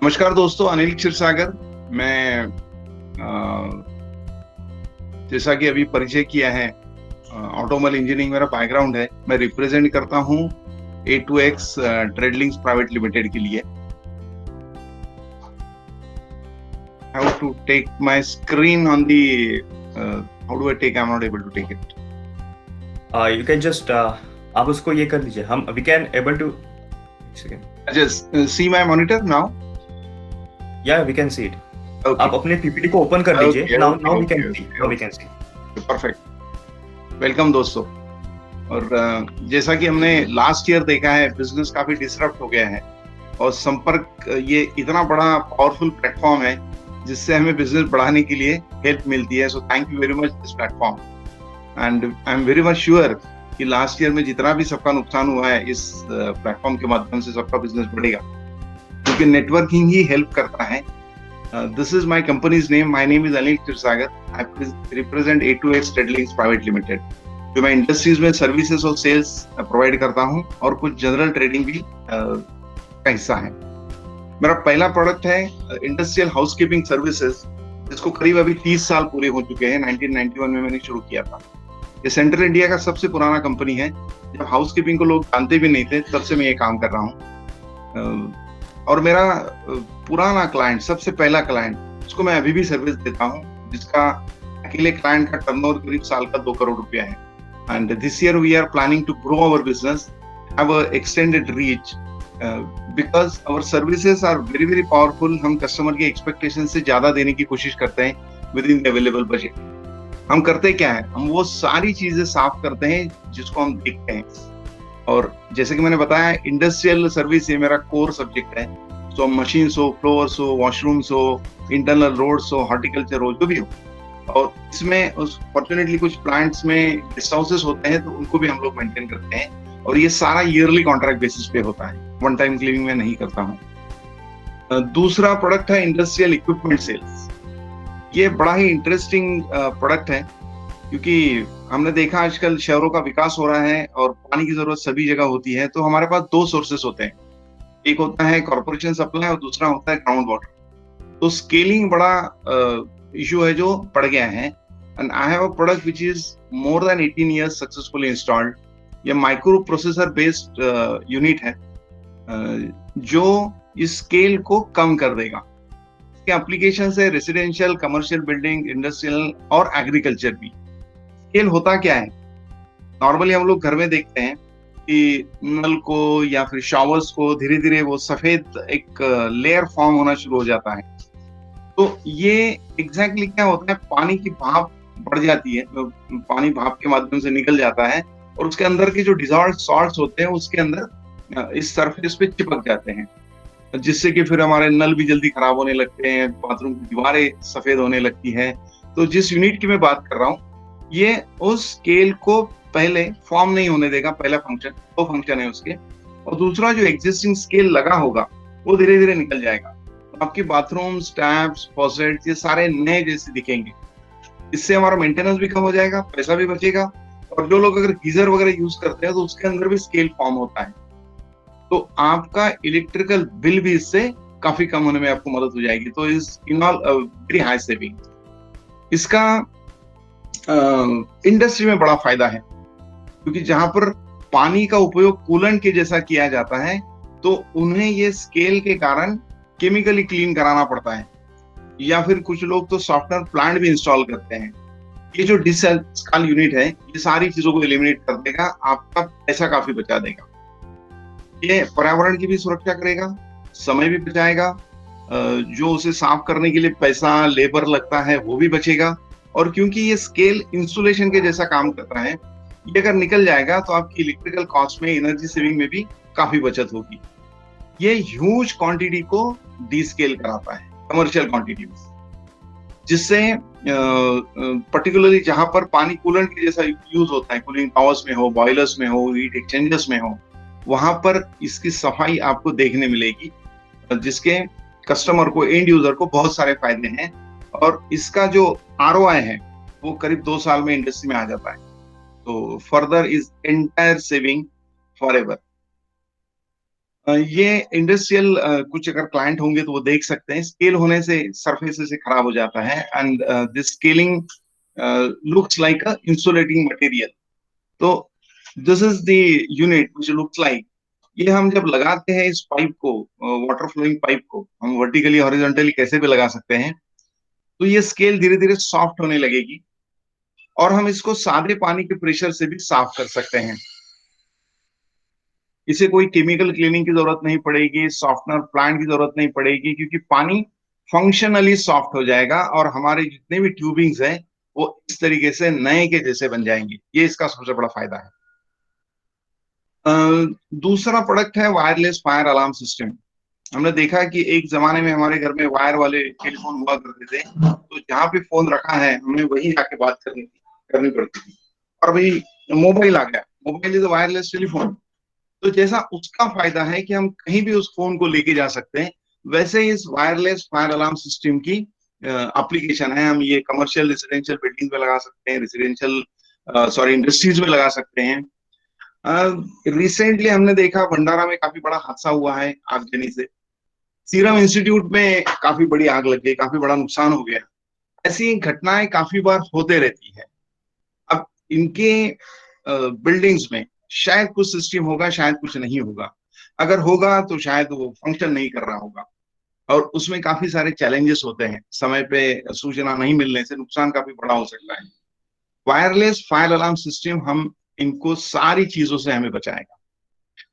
नमस्कार दोस्तों, अनिल क्षीरसागर। मैं जैसा कि अभी परिचय किया है, ऑटोमोबाइल इंजीनियरिंग मेरा बैकग्राउंड है। मैं रिप्रेजेंट करता हूँ A2X ट्रेडलिंग्स प्राइवेट लिमिटेड के लिए। How to take my screen on the how do I take? I'm not able to take it. You can just आप उसको ये कर लीजिए. हम we can able to Just see my monitor now. Yeah, we can see it. Okay. आप अपने PPT को open कर लीजिए. Okay, Now okay, we can okay, see. okay. Now we can see. Perfect. Welcome दोस्तों। और जैसा कि हमने लास्ट ईयर देखा है, बिजनेस काफी डिसरप्ट हो गया है और संपर्क ये इतना बड़ा पावरफुल प्लेटफॉर्म है जिससे हमें बिजनेस बढ़ाने के लिए हेल्प मिलती है। So thank you very much this platform, and I am very much sure कि लास्ट ईयर में जितना भी सबका नुकसान हुआ है, इस प्लेटफॉर्म के माध्यम से सबका बिजनेस बढ़ेगा, क्योंकि नेटवर्किंग ही हेल्प करता है। This is my company's name. My name is Anil Kshirsagar. I represent A2X Tradelinks private limited, जो मैं इंडस्ट्रीज में सर्विसेज और सेल्स प्रोवाइड करता हूं और कुछ जनरल ट्रेडिंग भी का हिस्सा है। मेरा पहला प्रोडक्ट है इंडस्ट्रियल हाउसकीपिंग सर्विसेज, जिसको करीब अभी 30 साल पूरे हो चुके हैं। 1991 में मैंने शुरू किया था। ये सेंट्रल इंडिया का सबसे पुराना कंपनी है। जब हाउसकीपिंग को लोग जानते भी नहीं थे, तब से मैं ये काम कर रहा हूँ। और मेरा पुराना क्लाइंट, सबसे पहला क्लाइंट, उसको मैं अभी भी सर्विस देता हूँ, जिसका अकेले क्लाइंट का टर्नओवर करीब साल का 2 करोड़ रुपया है। And this year we are planning to grow our business, have a extended reach, because our services are very very powerful. हम कस्टमर की एक्सपेक्टेशन से ज्यादा देने की कोशिश करते हैं with in the available budget. हम करते क्या है, हम वो सारी चीजें साफ करते हैं जिसको हम देखते हैं। और जैसे कि मैंने बताया, इंडस्ट्रियल सर्विस ये मेरा कोर सब्जेक्ट है। तो मशीन्स हो, फ्लोर्स हो, वॉशरूम्स हो, इंटरनल रोड्स हो, हॉर्टिकल्चर हो, जो भी हो। और इसमें फॉर्चुनेटली कुछ प्लांट्स में गेस्ट हाउसेस होते हैं, तो उनको भी हम लोग मेंटेन करते हैं। और ये सारा ईयरली कॉन्ट्रैक्ट बेसिस पे होता है, वन टाइम क्लीनिंग में नहीं करता हूँ। दूसरा प्रोडक्ट है इंडस्ट्रियल इक्विपमेंट सेल्स। ये बड़ा ही इंटरेस्टिंग प्रोडक्ट है, क्योंकि हमने देखा आजकल शहरों का विकास हो रहा है और पानी की जरूरत सभी जगह होती है। तो हमारे पास 2 सोर्सेस होते हैं, एक होता है कॉर्पोरेशन सप्लाई और दूसरा होता है ग्राउंड वाटर। तो स्केलिंग बड़ा इशू है जो बढ़ गया है। And I have a product which is more than 18 years successfully installed. ये माइक्रो प्रोसेसर बेस्ड यूनिट है, जो इस स्केल को कम कर देगा। इसके एप्लीकेशन है रेसिडेंशियल, कमर्शियल बिल्डिंग, इंडस्ट्रियल और एग्रीकल्चर भी। स्केल होता क्या है, नॉर्मली हम लोग घर में देखते हैं कि नल को या फिर शावर्स को धीरे धीरे वो सफेद एक लेयर फॉर्म होना शुरू हो जाता है। तो ये एग्जैक्टली क्या होता है, पानी की भाप बढ़ जाती है, तो पानी भाप के माध्यम से निकल जाता है और उसके अंदर के जो डिजॉल्व्ड सॉल्ट्स होते हैं उसके अंदर इस सरफेस पे चिपक जाते हैं, जिससे कि फिर हमारे नल भी जल्दी खराब होने लगते हैं, बाथरूम की दीवारें सफेद होने लगती है। तो जिस यूनिट की मैं बात कर रहा हूँ, ये उस स्केल को पहले फॉर्म नहीं होने देगा। पहला फंक्शन, दो फंक्शन है उसके। और दूसरा, जो एग्जिस्टिंग स्केल लगा होगा वो धीरे धीरे निकल जाएगा। आपके बाथरूम, टैप्स, फॉसेट ये सारे नए जैसे दिखेंगे। इससे हमारा मेंटेनेंस भी कम हो जाएगा, पैसा भी बचेगा। और जो लोग अगर गीजर वगैरह यूज करते हैं तो उसके अंदर भी स्केल फॉर्म होता है, तो आपका इलेक्ट्रिकल बिल भी इससे काफी कम होने में आपको मदद हो जाएगी। तो is in all very high saving. इसका इंडस्ट्री में बड़ा फायदा है, क्योंकि जहां पर पानी का उपयोग कूलेंट के जैसा किया जाता है, तो उन्हें ये स्केल के कारण केमिकली क्लीन कराना पड़ता है, या फिर कुछ लोग तो सॉफ्टवेयर प्लांट भी इंस्टॉल करते हैं। ये जो डिसस्काल यूनिट है, ये सारी चीजों को एलिमिनेट कर देगा, आपका पैसा काफी बचा देगा। ये पर्यावरण की भी सुरक्षा करेगा, समय भी बचाएगा। जो उसे साफ करने के लिए पैसा, लेबर लगता है, वो भी बचेगा। और क्योंकि ये स्केल इंसुलेशन के जैसा काम करता है, ये अगर निकल जाएगा तो आपकी इलेक्ट्रिकल कॉस्ट में, एनर्जी सेविंग में भी काफी बचत होगी। ये ह्यूज क्वांटिटी को डीस्केल कराता है कमर्शियल क्वांटिटी में, जिससे पर्टिकुलरली जहां पर पानी कूलेंट के जैसा यूज होता है, कूलिंग टावर्स में हो, बॉयलर्स में हो, हीट एक्सचेंजर्स में हो, वहां पर इसकी सफाई आपको देखने मिलेगी, जिसके कस्टमर को, एंड यूजर को बहुत सारे फायदे हैं। और इसका जो ROI है वो करीब 2 साल में इंडस्ट्री में आ जाता है। तो further is entire saving for ever. ये इंडस्ट्रियल कुछ अगर क्लाइंट होंगे तो वो देख सकते हैं, स्केल होने से सरफेस से खराब हो जाता है, and this scaling looks like a insulating material. तो this is the unit which looks like, ये हम जब लगाते हैं इस पाइप को, वाटर फ्लोइंग पाइप को हम वर्टिकली हॉरिजॉन्टली कैसे भी लगा सकते हैं, तो ये स्केल धीरे धीरे सॉफ्ट होने लगेगी, और हम इसको सादे पानी के प्रेशर से भी साफ कर सकते हैं। इसे कोई केमिकल क्लीनिंग की जरूरत नहीं पड़ेगी, सॉफ्टनर प्लांट की जरूरत नहीं पड़ेगी, क्योंकि पानी फंक्शनली सॉफ्ट हो जाएगा और हमारे जितने भी ट्यूबिंग्स हैं वो इस तरीके से नए के जैसे बन जाएंगे। ये इसका सबसे बड़ा फायदा है। दूसरा प्रोडक्ट है वायरलेस फायर अलार्म सिस्टम। हमने देखा कि एक जमाने में हमारे घर में वायर वाले टेलीफोन हुआ करते थे, तो जहाँ पे फोन रखा है हमें वहीं जाके बात करनी पड़ती थी। और भाई मोबाइल आ गया, मोबाइल इज वायरलेस टेलीफोन। तो जैसा उसका फायदा है कि हम कहीं भी उस फोन को लेके जा सकते हैं, वैसे ही इस वायरलेस फायर अलार्म सिस्टम की एप्लीकेशन है। हम ये कमर्शियल रेसिडेंशियल बिल्डिंग में लगा सकते हैं, इंडस्ट्रीज में लगा सकते हैं। रिसेंटली हमने देखा भंडारा में काफी बड़ा हादसा हुआ है आगजनी से। सीरम इंस्टीट्यूट में काफी बड़ी आग लग गई, काफी बड़ा नुकसान हो गया। ऐसी घटनाएं काफी बार होते रहती है। अब इनके बिल्डिंग्स में शायद कुछ सिस्टम होगा, शायद कुछ नहीं होगा। अगर होगा तो शायद वो फंक्शन नहीं कर रहा होगा, और उसमें काफी सारे चैलेंजेस होते हैं। समय पे सूचना नहीं मिलने से नुकसान काफी बड़ा हो सकता है। वायरलेस फायर अलार्म सिस्टम हम इनको सारी चीजों से हमें बचाएगा,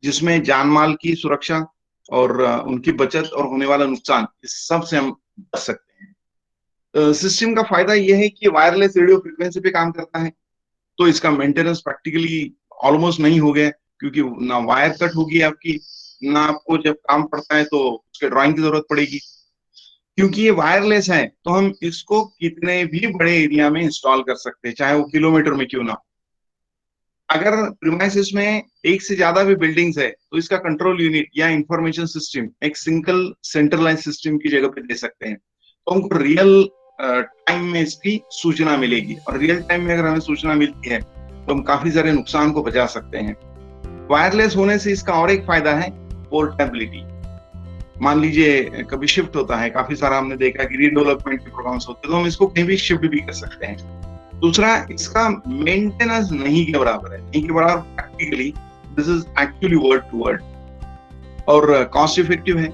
जिसमें जान माल की सुरक्षा और उनकी बचत और होने वाला नुकसान, इस सब से हम बच सकते हैं। सिस्टम का फायदा यह है कि वायरलेस रेडियो फ्रिक्वेंसी पे काम करता है, तो इसका मेंटेनेंस प्रैक्टिकली ऑलमोस्ट नहीं हो गया, क्योंकि ना वायर कट होगी आपकी, ना आपको जब काम पड़ता है तो उसके ड्राइंग की जरूरत पड़ेगी। क्योंकि ये वायरलेस है तो हम इसको कितने भी बड़े एरिया में इंस्टॉल कर सकते हैं, चाहे वो किलोमीटर में क्यों ना। अगर प्रीमाइसेस में एक से ज्यादा भी बिल्डिंग्स है तो इसका कंट्रोल यूनिट या इंफॉर्मेशन सिस्टम एक सिंगल सेंट्रलाइज सिस्टम की जगह पे दे सकते हैं, तो हमको रियल टाइम में इसकी सूचना मिलेगी। और रियल टाइम में अगर हमें सूचना मिलती है तो हम काफी सारे नुकसान को बचा सकते हैं। वायरलेस होने से इसका और एक फायदा है पोर्टेबिलिटी। मान लीजिए कभी शिफ्ट होता है, काफी सारा हमने देखा कि रीडेवलपमेंट के प्रोग्राम्स होते हैं, तो हम इसको कहीं भी शिफ्ट भी कर सकते हैं। दूसरा, इसका मेंटेनेंस नहीं के बराबर है, नहीं के बराबर practically this is actually word to word, और कॉस्ट इफेक्टिव है।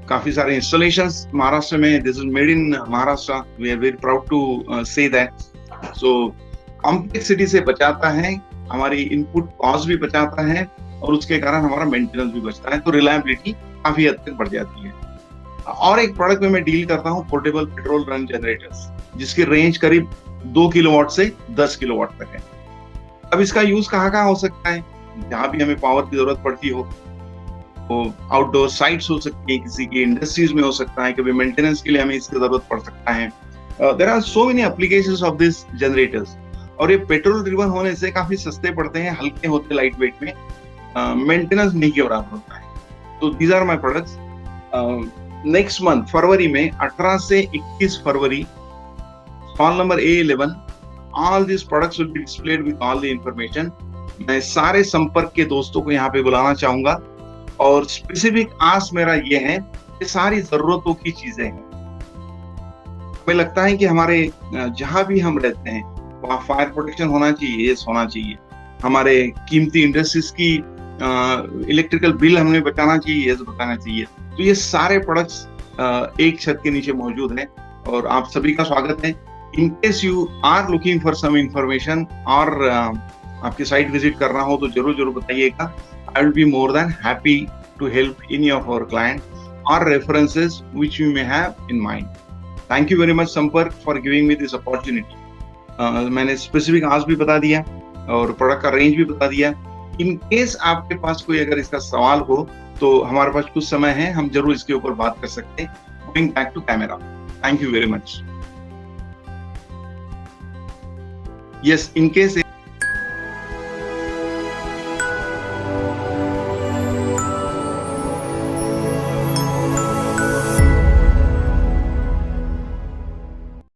काफी सारे इंस्टॉलेशंस महाराष्ट्र में, this is made in Maharashtra, we are very proud to say that. So complexity से बचाता है, हमारी इनपुट कॉस्ट भी बचाता है, और उसके कारण हमारा मेंटेनेंस भी बचता है, तो रिलायबिलिटी काफी हद तक बढ़ जाती है। और एक प्रोडक्ट में मैं डील करता हूँ, पोर्टेबल पेट्रोल रन जनरेटर्स, जिसकी रेंज करीब 2 किलोवाट से 10 किलोवाट तक है। अब इसका यूज कहाँ हो सकता है? जहां भी हमें पावर की जरूरत पड़ती हो, तो आउटडोर साइट्स हो सकती है, किसी की इंडस्ट्रीज में हो सकता है, कभी मेंटेनेंस के लिए हमें इसकी जरूरत पड़ सकता है। There are so many applications of this generators, और ये पेट्रोल ड्रिवन होने से काफी सस्ते पड़ते हैं, हल्के होते, लाइट वेट में, मेंटेनेंस नहीं के बराबर होता है। तो these are my products. Next month फरवरी में 18 से 21 फरवरी, stall number A11, all this products will be displayed with all the information. मैं सारे संपर्क के दोस्तों को यहाँ पे बुलाना चाहूंगा, और स्पेसिफिक आस्क मेरा ये है कि सारी जरूरतों की चीजें हैं। हमें लगता है कि हमारे जहां भी हम रहते हैं वहाँ फायर प्रोटेक्शन होना चाहिए, ये होना चाहिए। हमारे कीमती इंडस्ट्रीज की इलेक्ट्रिकल बिल हमें बचाना चाहिए, ये बताना चाहिए। तो ये सारे प्रोडक्ट्स एक छत के नीचे मौजूद हैं, और आप सभी का स्वागत है। In case you are looking for some information, और आपकी साइट विजिट करना हो तो जरूर बताइएगा। I will be more than happy to help any of our client और references which you may have in mind. Thank you very much संपर्क for giving me this opportunity. मैंने स्पेसिफिक आज भी बता दिया और प्रोडक्ट का रेंज भी बता दिया। इन केस आपके पास कोई अगर इसका सवाल हो तो हमारे पास कुछ समय है, हम जरूर इसके ऊपर बात कर सकते हैं। Going back to camera, thank you very much. Yes, in case